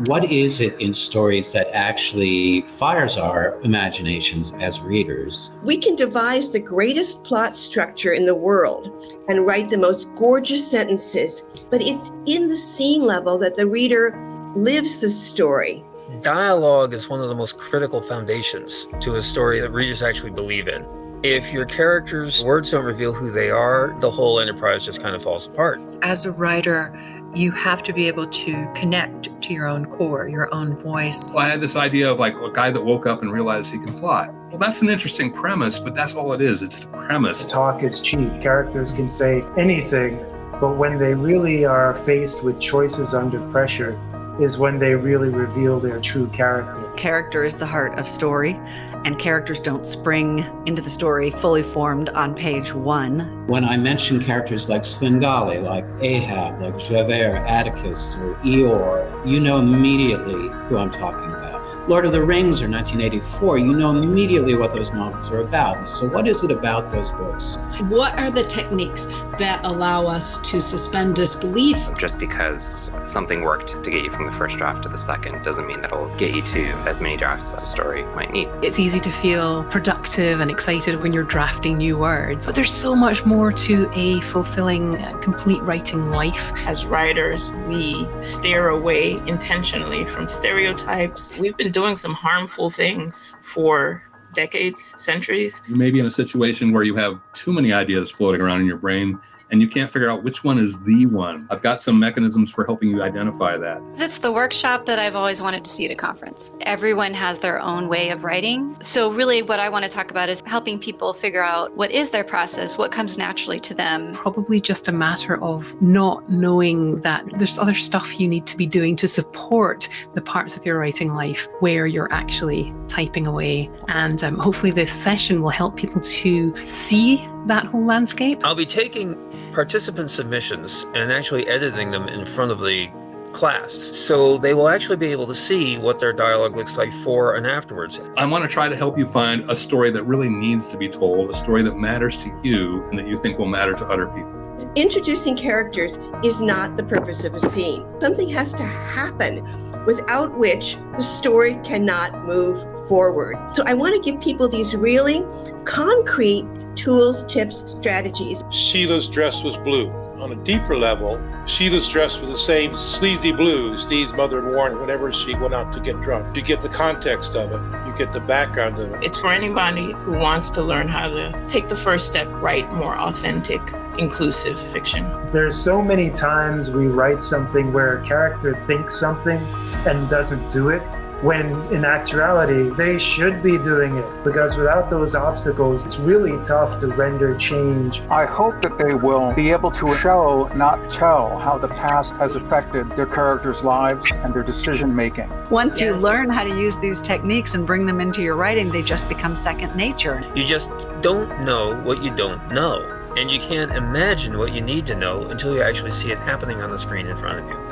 What is it in stories that actually fires our imaginations as readers? We can devise the greatest plot structure in the world and write the most gorgeous sentences, but it's in the scene level that the reader lives the story. Dialogue is one of the most critical foundations to a story that readers actually believe in. If your characters' words don't reveal who they are, the whole enterprise just kind of falls apart. As a writer, you have to be able to connect to your own core, your own voice. Well, I had this idea of like a guy that woke up and realized he could fly. Well, that's an interesting premise, but that's all it is. It's the premise. Talk is cheap. Characters can say anything, but when they really are faced with choices under pressure is when they really reveal their true character. Character is the heart of story, and characters don't spring into the story fully formed on page 1. When I mention characters like Svengali, like Ahab, like Javert, Atticus, or Eeyore, you know immediately who I'm talking about. Lord of the Rings or 1984, you know immediately what those novels are about. So what is it about those books? What are the techniques that allow us to suspend disbelief? Just because something worked to get you from the first draft to the second doesn't mean that it'll get you to as many drafts as a story might need. It's easy to feel productive and excited when you're drafting new words, but there's so much more to a fulfilling, complete writing life. As writers, we steer away intentionally from stereotypes. We've been doing some harmful things for decades, centuries. You may be in a situation where you have too many ideas floating around in your brain and you can't figure out which one is the one. I've got some mechanisms for helping you identify that. It's the workshop that I've always wanted to see at a conference. Everyone has their own way of writing. So really what I want to talk about is helping people figure out what is their process, what comes naturally to them. Probably just a matter of not knowing that there's other stuff you need to be doing to support the parts of your writing life where you're actually typing away. And hopefully this session will help people to see that whole landscape. I'll be taking participant submissions and actually editing them in front of the class. So they will actually be able to see what their dialogue looks like before and afterwards. I want to try to help you find a story that really needs to be told, a story that matters to you and that you think will matter to other people. Introducing characters is not the purpose of a scene. Something has to happen without which the story cannot move forward. So I want to give people these really concrete tools, tips, strategies. Sheila's dress was blue. On a deeper level, Sheila's dress was the same sleazy blue Steve's mother had worn whenever she went out to get drunk. You get the context of it. You get the background of it. It's for anybody who wants to learn how to take the first step, write more authentic, inclusive fiction. There's so many times we write something where a character thinks something and doesn't do it, when in actuality, they should be doing it. Because without those obstacles, it's really tough to render change. I hope that they will be able to show, not tell, how the past has affected their characters' lives and their decision-making. Once you learn how to use these techniques and bring them into your writing, they just become second nature. You just don't know what you don't know. And you can't imagine what you need to know until you actually see it happening on the screen in front of you.